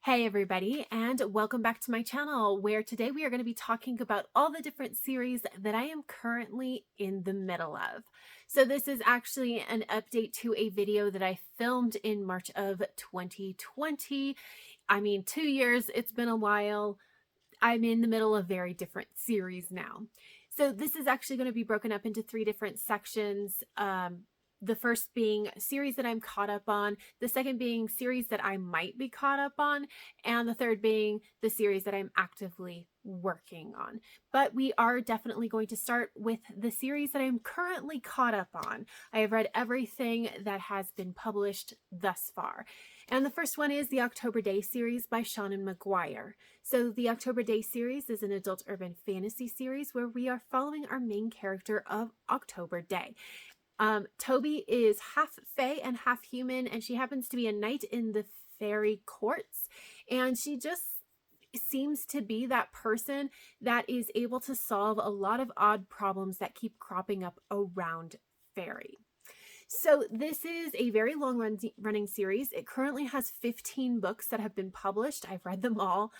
Hey everybody, and welcome back to my channel, where today we are going to be talking about all the different series that I am currently in the middle of. So this is actually an update to a video that I filmed in March of 2020. I mean, 2 years, it's been a while. I'm in the middle of very different series now. So this is actually going to be broken up into 3 different sections. The first being series that I'm caught up on, the second being series that I might be caught up on, and the third being the series that I'm actively working on. But we are definitely going to start with the series that I'm currently caught up on. I have read everything that has been published thus far. And the first one is the October Daye series by Seanan McGuire. So the October Daye series is an adult urban fantasy series where we are following our main character of October Daye. Toby is half fae and half human, and she happens to be a knight in the fairy courts, and she just seems to be that person that is able to solve a lot of odd problems that keep cropping up around fairy. So this is a very long running series. It currently has 15 books that have been published. I've read them all.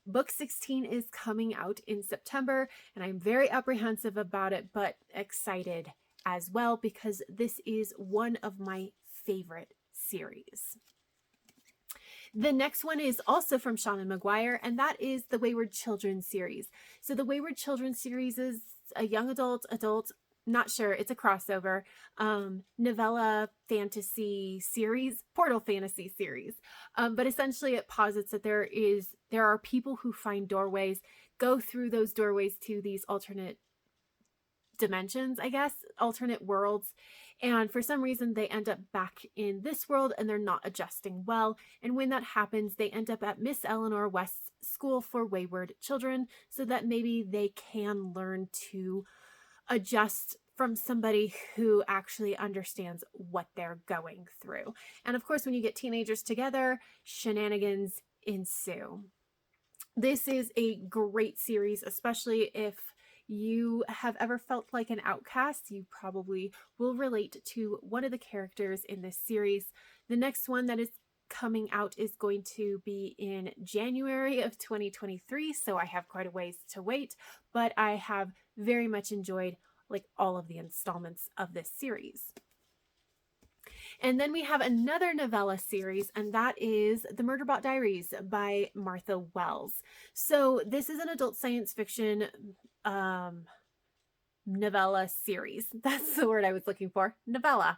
Book 16 is coming out in September, and I'm very apprehensive about it, but excited as well, because this is one of my favorite series. The next one is also from Seanan McGuire, and that is the Wayward Children series. So the Wayward Children series is a young adult, not sure, it's a crossover, novella fantasy series, portal fantasy series. But essentially it posits that there are people who find doorways, go through those doorways to these alternate dimensions, I guess, alternate worlds, and for some reason they end up back in this world and they're not adjusting well, and when that happens they end up at Miss Eleanor West's School for Wayward Children so that maybe they can learn to adjust from somebody who actually understands what they're going through. And of course, when you get teenagers together, shenanigans ensue. This is a great series, especially if you have ever felt like an outcast. You probably will relate to one of the characters in this series. The next one that is coming out is going to be in January of 2023, so I have quite a ways to wait, but I have very much enjoyed like all of the installments of this series. And then we have another novella series, and that is the Murderbot Diaries by Martha Wells. So this is an adult science fiction novella series. That's the word I was looking for, novella.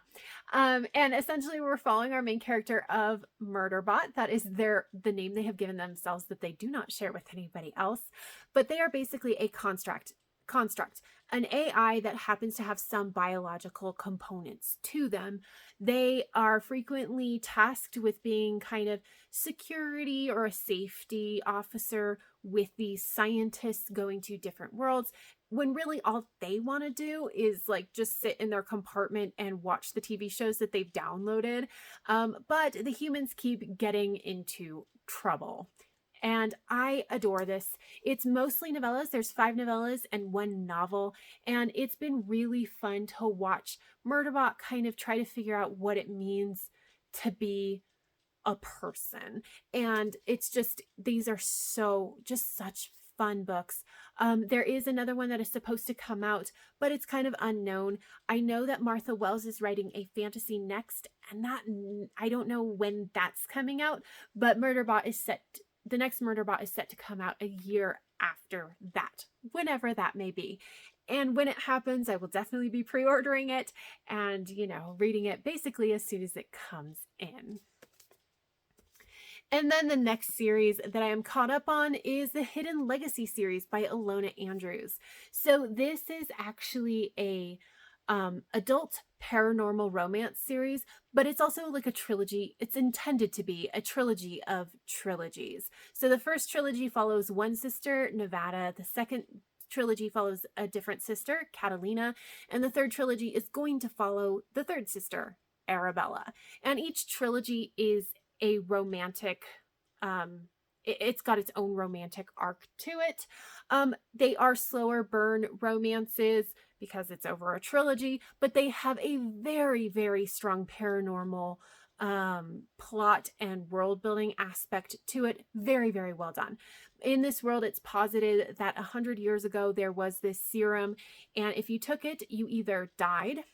And essentially we're following our main character of Murderbot. That is the name they have given themselves that they do not share with anybody else, but they are basically a construct, an AI that happens to have some biological components to them. They are frequently tasked with being kind of security or a safety officer with these scientists going to different worlds, when really all they want to do is like just sit in their compartment and watch the TV shows that they've downloaded. But the humans keep getting into trouble. And I adore this. It's mostly novellas. There's 5 novellas and 1 novel. And it's been really fun to watch Murderbot kind of try to figure out what it means to be a person. And it's just, these are just such fun books. There is another one that is supposed to come out, but it's kind of unknown. I know that Martha Wells is writing a fantasy next, and that I don't know when that's coming out, but the next Murderbot is set to come out a year after that, whenever that may be. And when it happens, I will definitely be pre-ordering it and, reading it basically as soon as it comes in. And then the next series that I am caught up on is the Hidden Legacy series by Ilona Andrews. So this is actually a adult paranormal romance series, but it's also like a trilogy. It's intended to be a trilogy of trilogies. So the first trilogy follows one sister, Nevada. The second trilogy follows a different sister, Catalina. And the third trilogy is going to follow the third sister, Arabella. And each trilogy is a romantic, it's got its own romantic arc to it. They are slower burn romances because it's over a trilogy, but they have a very, very strong paranormal plot and world building aspect to it. Very, very well done. In this world, it's posited that 100 years ago there was this serum, and if you took it, you either died,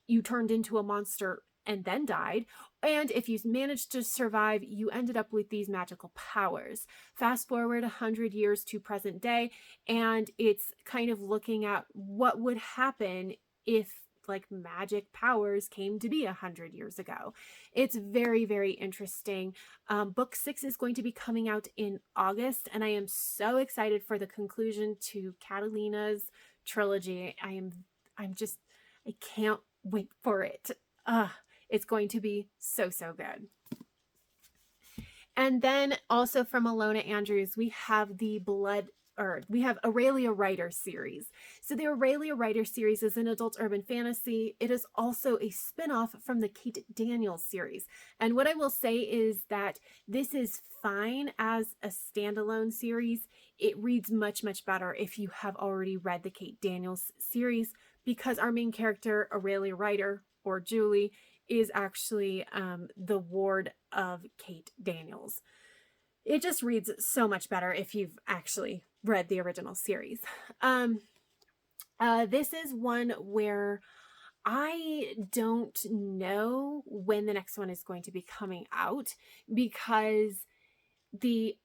you turned into a monster and then died, and if you managed to survive, you ended up with these magical powers. Fast forward 100 years to present day, and it's kind of looking at what would happen if like magic powers came to be 100 years ago. It's very, very interesting. Book 6 is going to be coming out in August, and I am so excited for the conclusion to Catalina's trilogy. I can't wait for it. It's going to be so, so good. And then also from Alona Andrews, we have we have Aurelia Rider series. So the Aurelia Rider series is an adult urban fantasy. It is also a spin-off from the Kate Daniels series. And what I will say is that this is fine as a standalone series. It reads much, much better if you have already read the Kate Daniels series, because our main character, Aurelia Rider, or Julie, is actually the ward of Kate Daniels. It just reads so much better if you've actually read the original series. This is one where I don't know when the next one is going to be coming out, because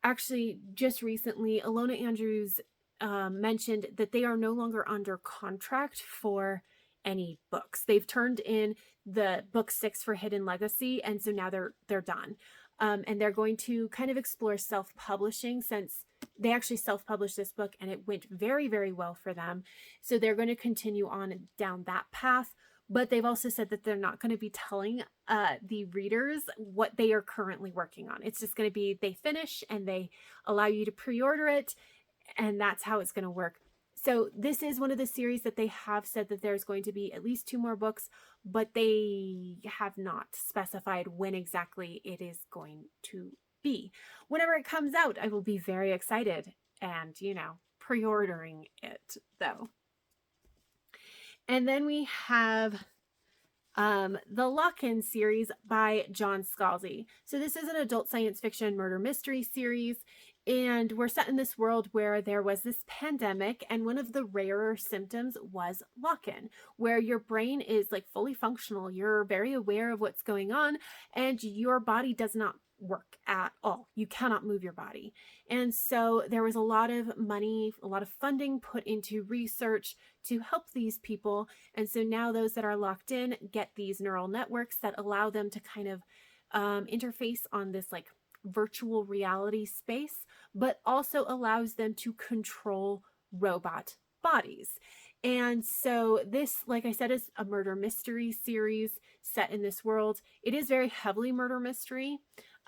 actually just recently Alona Andrews mentioned that they are no longer under contract for any books. They've turned in the book 6 for Hidden Legacy, and so now they're done. And they're going to kind of explore self-publishing, since they actually self-published this book and it went very, very well for them. So they're going to continue on down that path. But they've also said that they're not going to be telling the readers what they are currently working on. It's just going to be they finish and they allow you to pre-order it, and that's how it's going to work. So this is one of the series that they have said that there's going to be at least 2 more books, but they have not specified when exactly it is going to be. Whenever it comes out, I will be very excited and, pre-ordering it though. And then we have the Lockin series by John Scalzi. So this is an adult science fiction murder mystery series. And we're set in this world where there was this pandemic, and one of the rarer symptoms was Lockin, where your brain is like fully functional. You're very aware of what's going on, and your body does not work at all. You cannot move your body. And so there was a lot of money, a lot of funding put into research to help these people. And so now those that are locked in get these neural networks that allow them to kind of interface on this like virtual reality space, but also allows them to control robot bodies. And so this, like I said, is a murder mystery series set in this world. It is very heavily murder mystery.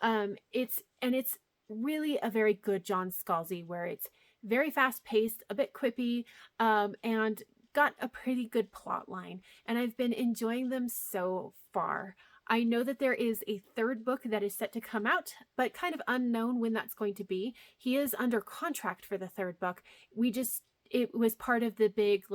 It's really a very good John Scalzi, where it's very fast paced, a bit quippy, and got a pretty good plot line. And I've been enjoying them so far. I know that there is a 3rd book that is set to come out, but kind of unknown when that's going to be. He is under contract for the 3rd book. It was part of the big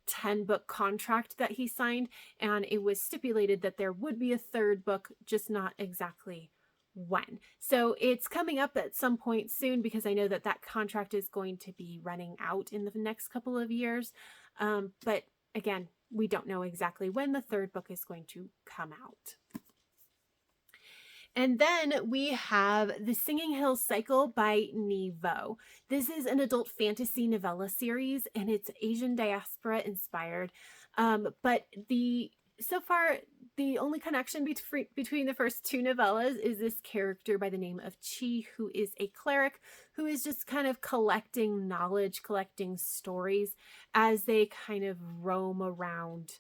10-book contract that he signed, and it was stipulated that there would be a 3rd book, just not exactly when. So it's coming up at some point soon, because I know that that contract is going to be running out in the next couple of years. But again, we don't know exactly when the 3rd book is going to come out. And then we have The Singing Hills Cycle by Nevo. This is an adult fantasy novella series, and it's Asian diaspora inspired. But so far, the only connection between the first 2 novellas is this character by the name of Chi, who is a cleric who is just kind of collecting knowledge, collecting stories as they kind of roam around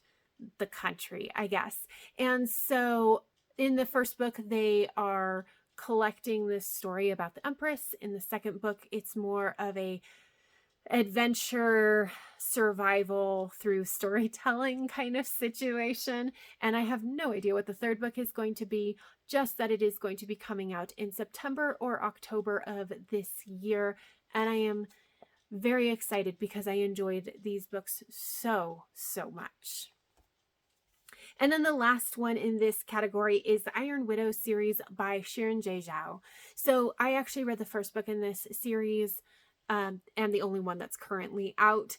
the country, I guess. And so in the first book, they are collecting this story about the Empress. In the second book, it's more of a adventure, survival through storytelling kind of situation. And I have no idea what the 3rd book is going to be, just that it is going to be coming out in September or October of this year. And I am very excited because I enjoyed these books so much. And then the last one in this category is the Iron Widow series by Sharon J. Zhao. So I actually read the first book in this series, and the only one that's currently out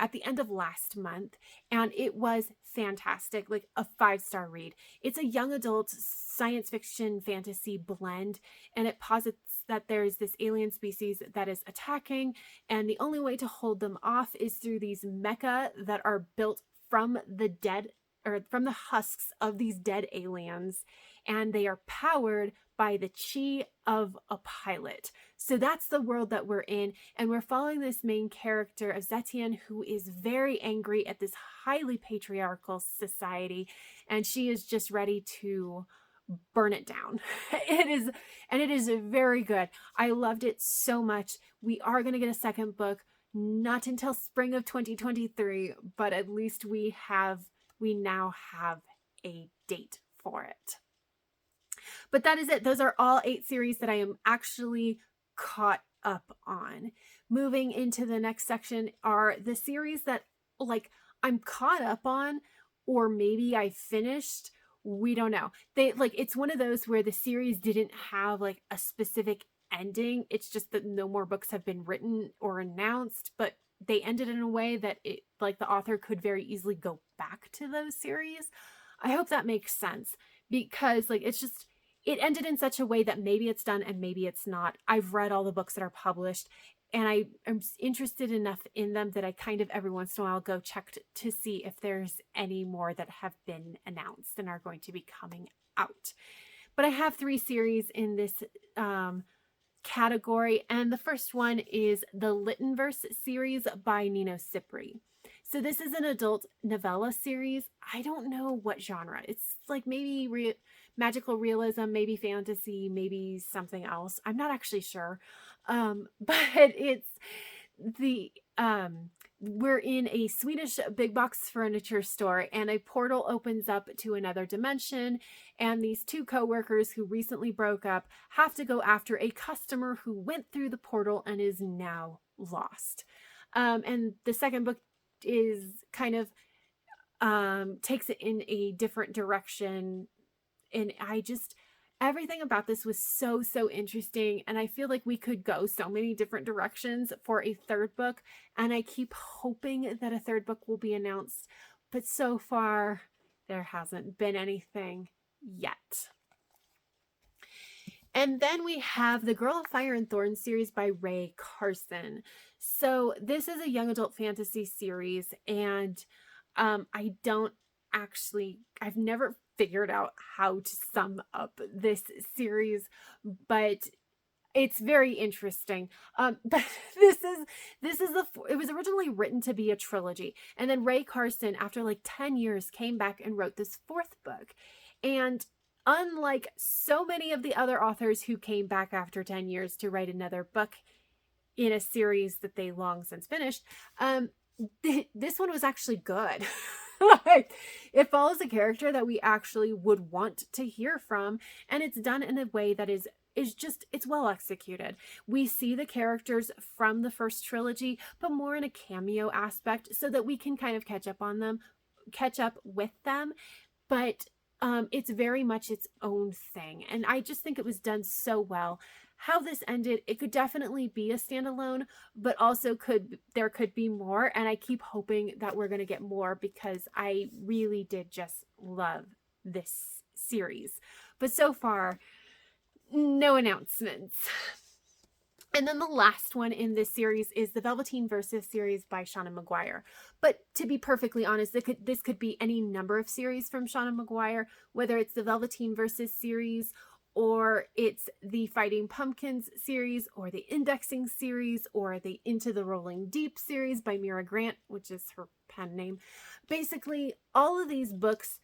at the end of last month. And it was fantastic, like a 5-star read. It's a young adult science fiction fantasy blend, and it posits that there's this alien species that is attacking, and the only way to hold them off is through these mecha that are built from the dead, or from the husks of these dead aliens, and they are powered by the chi of a pilot. So that's the world that we're in, and we're following this main character of Zetian, who is very angry at this highly patriarchal society, and she is just ready to burn it down. It is very good. I loved it so much. We are going to get a second book, not until spring of 2023, but at least we now have a date for it. But that is it. Those are all 8 series that I am actually caught up on. Moving into the next section are the series that like I'm caught up on, or maybe I finished. We don't know. It's one of those where the series didn't have like a specific ending. It's just that no more books have been written or announced, but they ended in a way that it, like, the author could very easily go back to those series. I hope that makes sense, because like it ended in such a way that maybe it's done and maybe it's not. I've read all the books that are published, and I am interested enough in them that I kind of every once in a while go check to see if there's any more that have been announced and are going to be coming out. But I have 3 series in this category, and the first one is the Littonverse series by Nino Cipri. So this is an adult novella series. I don't know what genre. It's like maybe magical realism, maybe fantasy, maybe something else. I'm not actually sure. But it's we're in a Swedish big box furniture store, and a portal opens up to another dimension, and these 2 co-workers who recently broke up have to go after a customer who went through the portal and is now lost. And the second book is kind of takes it in a different direction, and everything about this was so interesting, and I feel like we could go so many different directions for a third book, and I keep hoping that a third book will be announced, but so far there hasn't been anything yet. And then we have the Girl of Fire and Thorn series by Rae Carson. So this is a young adult fantasy series, and I've never figured out how to sum up this series, but it's very interesting. But it was originally written to be a trilogy, and then Rae Carson, after like 10 years, came back and wrote this 4th book. And unlike so many of the other authors who came back after 10 years to write another book in a series that they long since finished, this one was actually good. Like, it follows a character that we actually would want to hear from, and it's done in a way that is it's well executed. We see the characters from the first trilogy, but more in a cameo aspect, so that we can kind of catch up with them. But it's very much its own thing, and I just think it was done so well. How this ended, it could definitely be a standalone, but also there could be more, and I keep hoping that we're going to get more, because I really did just love this series. But so far, no announcements. And then the last one in this series is the Velveteen Versus series by Shauna Maguire. But to be perfectly honest, this could be any number of series from Shauna Maguire, whether it's the Velveteen Versus series, or it's the Fighting Pumpkins series, or the Indexing series, or the Into the Rolling Deep series by Mira Grant, which is her pen name. Basically, all of these books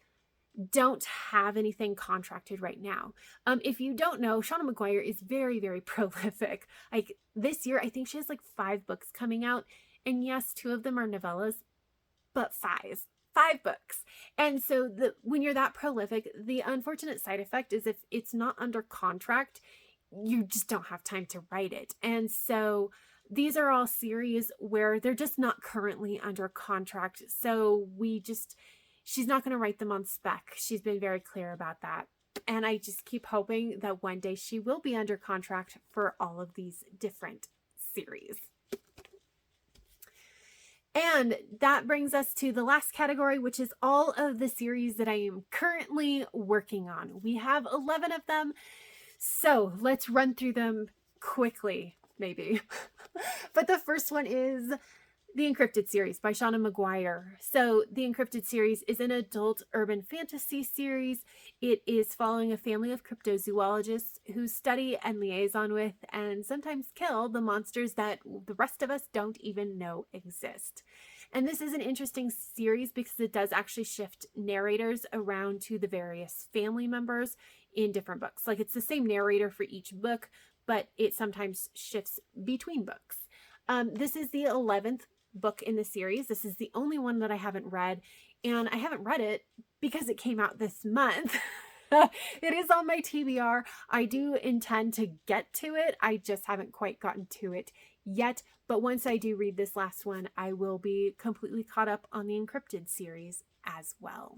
don't have anything contracted right now. If you don't know, Shauna Maguire is very, very prolific. Like, this year, I think she has like 5 books coming out, and yes, 2 of them are novellas, but 5 books. And so when you're that prolific, the unfortunate side effect is if it's not under contract, you just don't have time to write it. And so these are all series where they're just not currently under contract. So she's not going to write them on spec. She's been very clear about that. And I just keep hoping that one day she will be under contract for all of these different series. And that brings us to the last category, which is all of the series that I am currently working on. We have 11 of them. So let's run through them quickly, maybe. But the first one is the Encrypted series by Shauna Maguire. So the Encrypted series is an adult urban fantasy series. It is following a family of cryptozoologists who study and liaison with and sometimes kill the monsters that the rest of us don't even know exist. And this is an interesting series because it does actually shift narrators around to the various family members in different books. Like, it's the same narrator for each book, but it sometimes shifts between books. This is the 11th book in the series. This is the only one that I haven't read, and I haven't read it because it came out this month. It is on my TBR. I do intend to get to it. I just haven't quite gotten to it yet, but once I do read this last one, I will be completely caught up on the Encrypted series as well.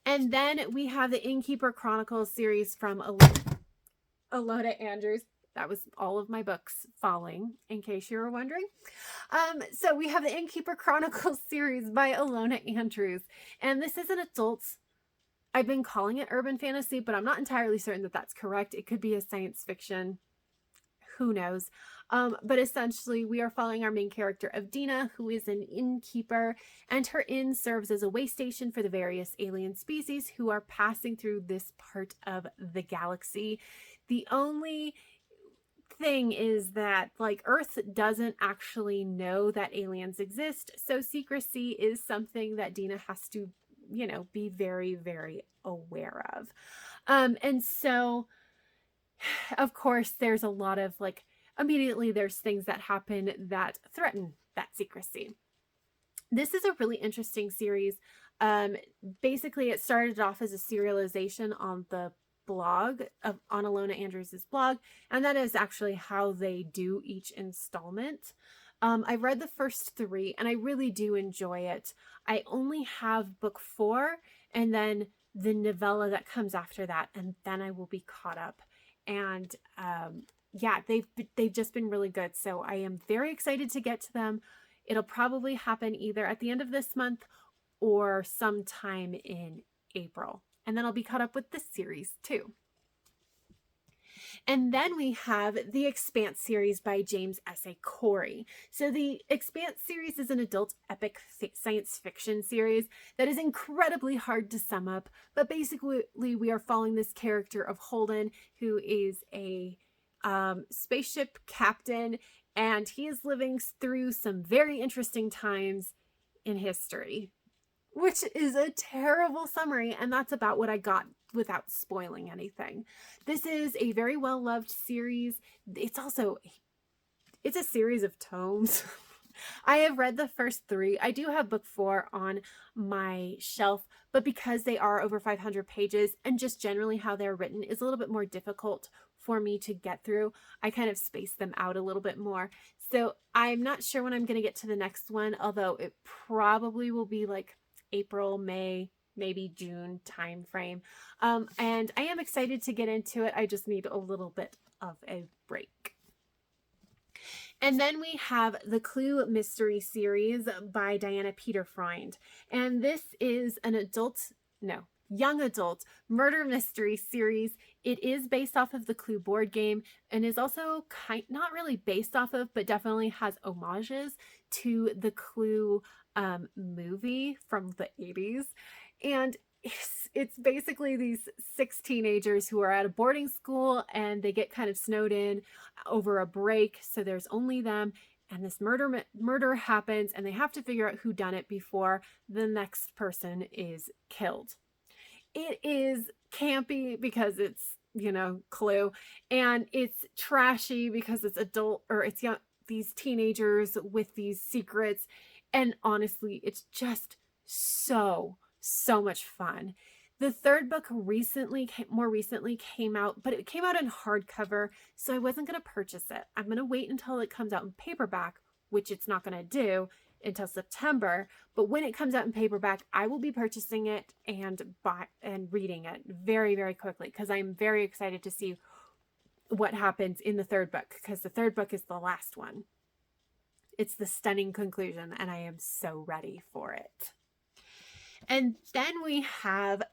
And then we have the Innkeeper Chronicles series from Alona Andrews. That was all of my books falling, in case you were wondering. So we have the Innkeeper Chronicles series by Alona Andrews. And this is an adult, I've been calling it urban fantasy, but I'm not entirely certain that that's correct. It could be a science fiction. Who knows? But essentially, we are following our main character of Dina, who is an innkeeper, and her inn serves as a way station for the various alien species who are passing through this part of the galaxy. The only thing is that, like, Earth doesn't actually know that aliens exist, so secrecy is something that Dina has to, you know, be very, very aware of. And so, of course, there's a lot of, like, immediately there's things that happen that threaten that secrecy. This is a really interesting series. Basically, it started off as a serialization on the blog on Alona Andrews' blog, and that is actually how they do each installment. I've read the first 3 and I really do enjoy it. I only have book 4 and then the novella that comes after that, and then I will be caught up. And yeah, they've just been really good, so I am very excited to get to them. It'll probably happen either at the end of this month or sometime in April. And then I'll be caught up with this series too. And then we have the Expanse series by James S.A. Corey. So the Expanse series is an adult epic science fiction series that is incredibly hard to sum up. But basically, we are following this character of Holden, who is a spaceship captain, and he is living through some very interesting times in history, which is a terrible summary, and that's about what I got without spoiling anything. This is a very well-loved series. It's a series of tomes. I have read the first 3. I do have book 4 on my shelf, but because they are over 500 pages and just generally how they're written is a little bit more difficult for me to get through, I kind of space them out a little bit more. So I'm not sure when I'm going to get to the next one, although it probably will be like April, May, maybe June time frame. And I am excited to get into it. I just need a little bit of a break. And then we have the Clue Mystery Series by Diana Peterfreund. And this is an young adult murder mystery series. It is based off of the Clue board game and is also not really based off of, but definitely has homages to the Clue movie from the 80s. And it's basically these 6 teenagers who are at a boarding school and they get kind of snowed in over a break. So there's only them, and this murder happens, and they have to figure out who done it before the next person is killed. It is campy because it's, you know, Clue, and it's trashy because it's adult, or it's young, these teenagers with these secrets. And honestly, it's just so much fun. The 3rd book more recently came out, but it came out in hardcover, so I wasn't going to purchase it. I'm going to wait until it comes out in paperback, which it's not going to do, until September, but when it comes out in paperback, I will be purchasing it and reading it very, very quickly, because I'm very excited to see what happens in the third book, because the third book is the last one. It's the stunning conclusion, and I am so ready for it. And then we have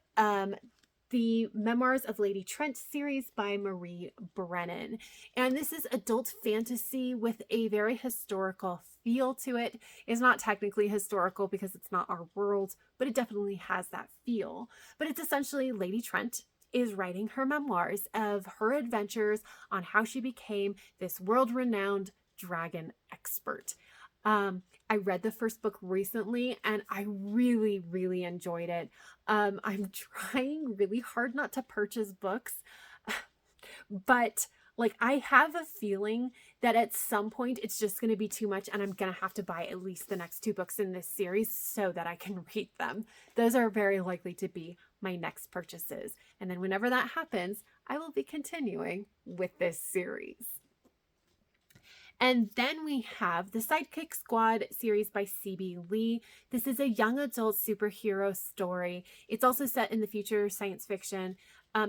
the Memoirs of Lady Trent series by Marie Brennan. And this is adult fantasy with a very historical feel to it. It's not technically historical because it's not our world, but it definitely has that feel. But it's essentially Lady Trent is writing her memoirs of her adventures on how she became this world-renowned dragon expert. I read the first book recently and I really, really enjoyed it. I'm trying really hard not to purchase books, but like I have a feeling that at some point it's just going to be too much and I'm going to have to buy at least the next 2 books in this series so that I can read them. Those are very likely to be my next purchases. And then whenever that happens, I will be continuing with this series. And then we have the Sidekick Squad series by C.B. Lee. This is a young adult superhero story. It's also set in the future, science fiction.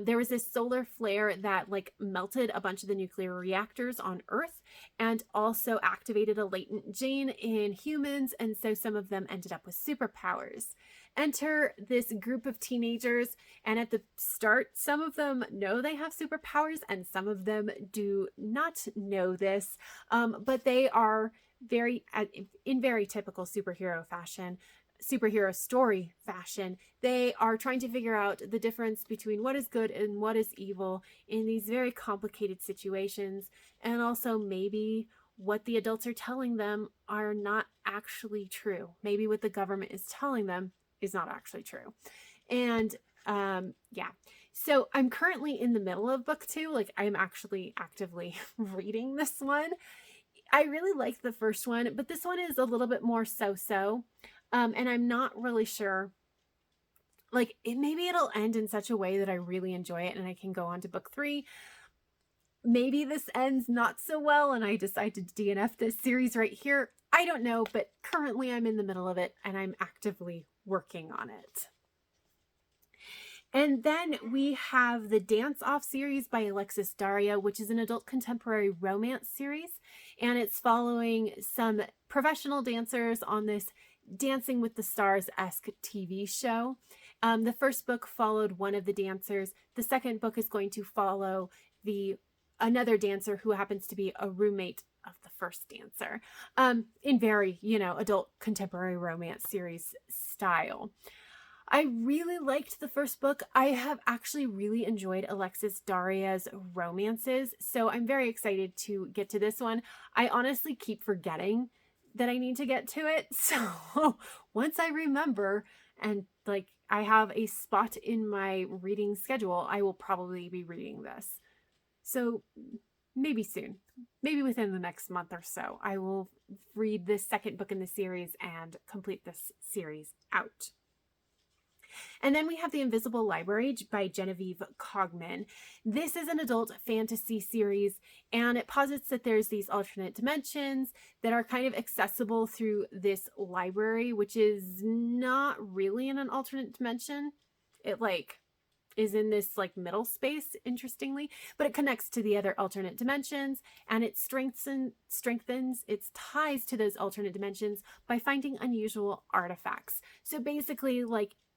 There was this solar flare that like melted a bunch of the nuclear reactors on Earth and also activated a latent gene in humans. And so some of them ended up with superpowers. Enter this group of teenagers, and at the start, some of them know they have superpowers and some of them do not know this, but they are in very typical superhero story fashion. They are trying to figure out the difference between what is good and what is evil in these very complicated situations, and also maybe what the adults are telling them are not actually true. Maybe what the government is telling them is not actually true. And yeah, so I'm currently in the middle of book 2. Like I'm actually actively reading this one. I really liked the first one, but this one is a little bit more so-so. And I'm not really sure, like maybe it'll end in such a way that I really enjoy it and I can go on to book 3. Maybe this ends not so well and I decide to DNF this series right here. I don't know, but currently I'm in the middle of it and I'm actively working on it. And then we have the Dance Off series by Alexis Daria, which is an adult contemporary romance series. And it's following some professional dancers on this Dancing with the Stars-esque TV show. The first book followed one of the dancers. The second book is going to follow another dancer who happens to be a roommate of the first dancer, in very, adult contemporary romance series style. I really liked the first book. I have actually really enjoyed Alexis Daria's romances, so I'm very excited to get to this one. I honestly keep forgetting that I need to get to it, so once I remember and like I have a spot in my reading schedule, I will probably be reading this. So maybe soon, maybe within the next month or so, I will read this second book in the series and complete this series out. And then we have The Invisible Library by Genevieve Cogman. This is an adult fantasy series, and it posits that there's these alternate dimensions that are kind of accessible through this library, which is not really in an alternate dimension. It is in this middle space, interestingly, but it connects to the other alternate dimensions, and it strengthens its ties to those alternate dimensions by finding unusual artifacts. So basically,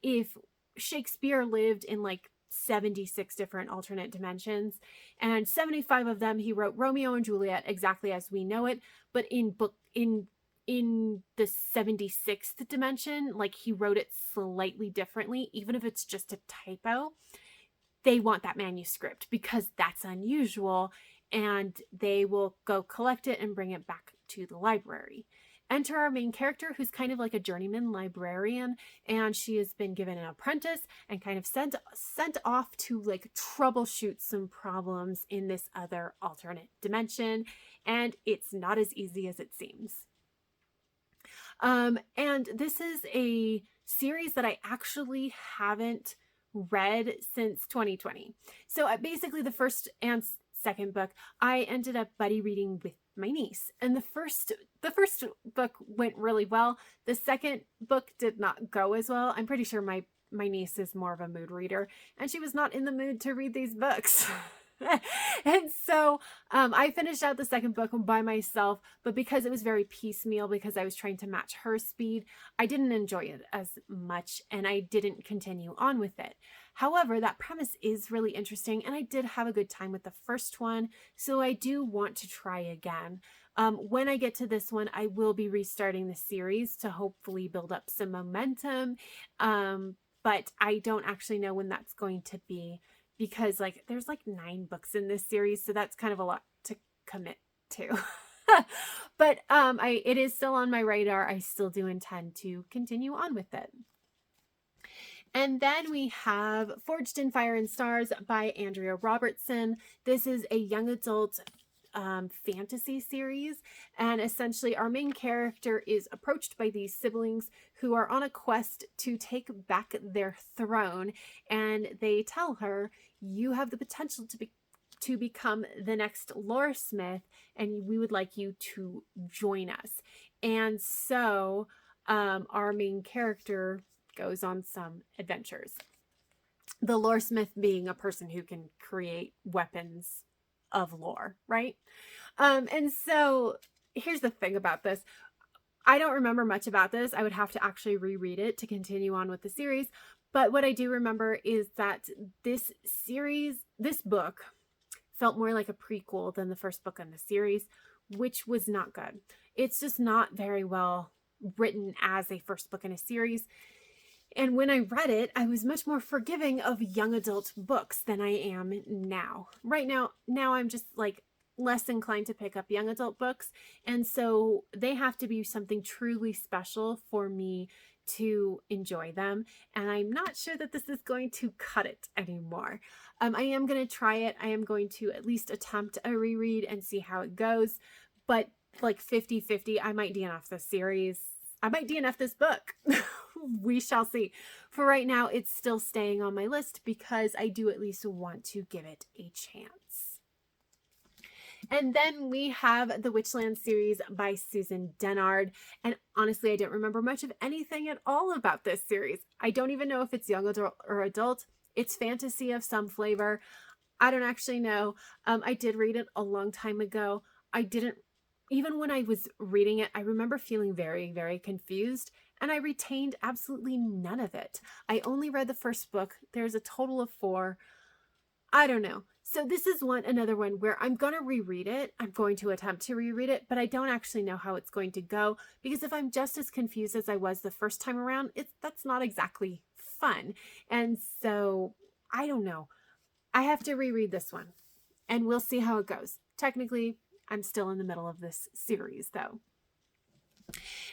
if Shakespeare lived in 76 different alternate dimensions, and 75 of them he wrote Romeo and Juliet exactly as we know it, but in the 76th dimension, he wrote it slightly differently, even if it's just a typo. They want that manuscript because that's unusual, and they will go collect it and bring it back to the library. Enter our main character, who's kind of like a journeyman librarian, and she has been given an apprentice and kind of sent off to troubleshoot some problems in this other alternate dimension, and it's not as easy as it seems. And this is a series that I actually haven't read since 2020. So basically the first and second book, I ended up buddy reading with my niece. And the first book went really well. The second book did not go as well. I'm pretty sure my niece is more of a mood reader, and she was not in the mood to read these books. And so I finished out the second book by myself, but because it was very piecemeal, because I was trying to match her speed, I didn't enjoy it as much, and I didn't continue on with it. However, that premise is really interesting, and I did have a good time with the first one, so I do want to try again. When I get to this one, I will be restarting the series to hopefully build up some momentum, but I don't actually know when that's going to be, because like there's like 9 books in this series, so that's kind of a lot to commit to. But it is still on my radar. I still do intend to continue on with it. And then we have Forged in Fire and Stars by Andrea Robertson. This is a young adult fantasy series, and essentially our main character is approached by these siblings who are on a quest to take back their throne, and they tell her, you have the potential to become the next lore smith, and we would like you to join us. And so our main character goes on some adventures. The lore smith being a person who can create weapons of lore, right? And so here's the thing about this. I don't remember much about this. I would have to actually reread it to continue on with the series. But what I do remember is that this book felt more like a prequel than the first book in the series, which was not good. It's just not very well written as a first book in a series. And when I read it, I was much more forgiving of young adult books than I am now. Right now I'm just like less inclined to pick up young adult books. And so they have to be something truly special for me to enjoy them. And I'm not sure that this is going to cut it anymore. I am going to try it. I am going to at least attempt a reread and see how it goes. But like 50-50, I might DNF this series. I might DNF this book. We shall see. For right now, it's still staying on my list because I do at least want to give it a chance. And then we have the Witchland series by Susan Dennard. And honestly, I don't remember much of anything at all about this series. I don't even know if it's young adult or adult. It's fantasy of some flavor. I don't actually know. I did read it a long time ago. Even when I was reading it, I remember feeling very, very confused, and I retained absolutely none of it. I only read the first book. There's a total of 4. I don't know. So this is another one where I'm going to reread it. I'm going to attempt to reread it, but I don't actually know how it's going to go, because if I'm just as confused as I was the first time around, that's not exactly fun. And so I don't know. I have to reread this one, and we'll see how it goes. Technically, I'm still in the middle of this series though.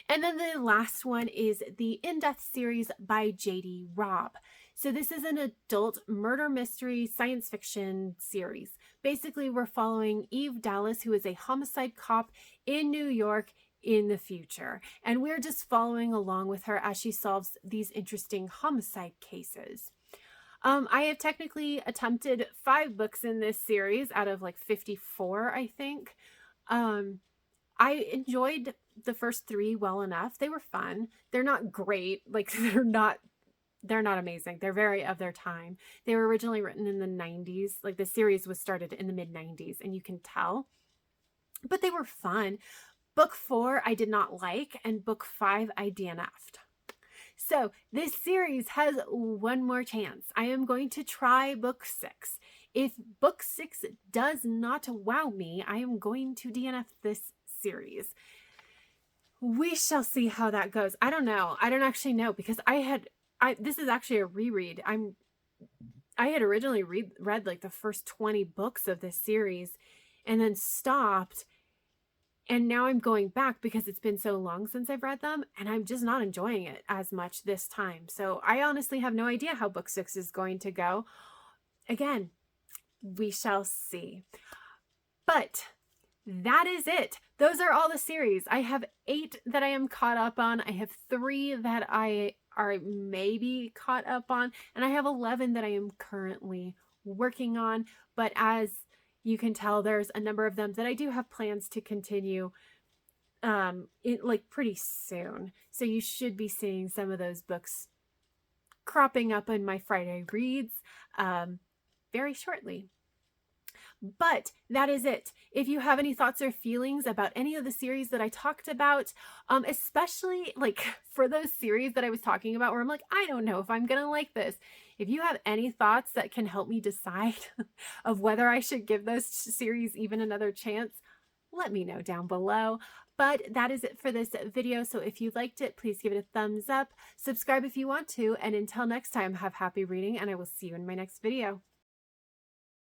And then the last one is the In Death series by J.D. Robb. So this is an adult murder mystery science fiction series. Basically, we're following Eve Dallas, who is a homicide cop in New York in the future. And we're just following along with her as she solves these interesting homicide cases. I have technically attempted 5 books in this series out of like 54, I think. I enjoyed the first 3 well enough. They were fun. They're not great. Like they're not amazing. They're very of their time. They were originally written in the 90s. Like the series was started in the mid 90s, and you can tell, but they were fun. Book 4 I did not like, and book 5 I DNF'd. So this series has one more chance. I am going to try book 6. If book 6 does not wow me, I am going to DNF this series. We shall see how that goes. I don't know. I don't actually know, because this is actually a reread. I had originally read like the first 20 books of this series and then stopped. And now I'm going back because it's been so long since I've read them, and I'm just not enjoying it as much this time. So I honestly have no idea how book 6 is going to go. Again, we shall see. But that is it. Those are all the series. I have 8 that I am caught up on. I have 3 that I are maybe caught up on, and I have 11 that I am currently working on. But as you can tell there's a number of them that I do have plans to continue like pretty soon. So you should be seeing some of those books cropping up in my Friday reads very shortly. But that is it. If you have any thoughts or feelings about any of the series that I talked about, especially like for those series that I was talking about where I'm like, I don't know if I'm going to like this. If you have any thoughts that can help me decide of whether I should give those series even another chance, let me know down below. But that is it for this video. So if you liked it, please give it a thumbs up. Subscribe if you want to. And until next time, have happy reading, and I will see you in my next video.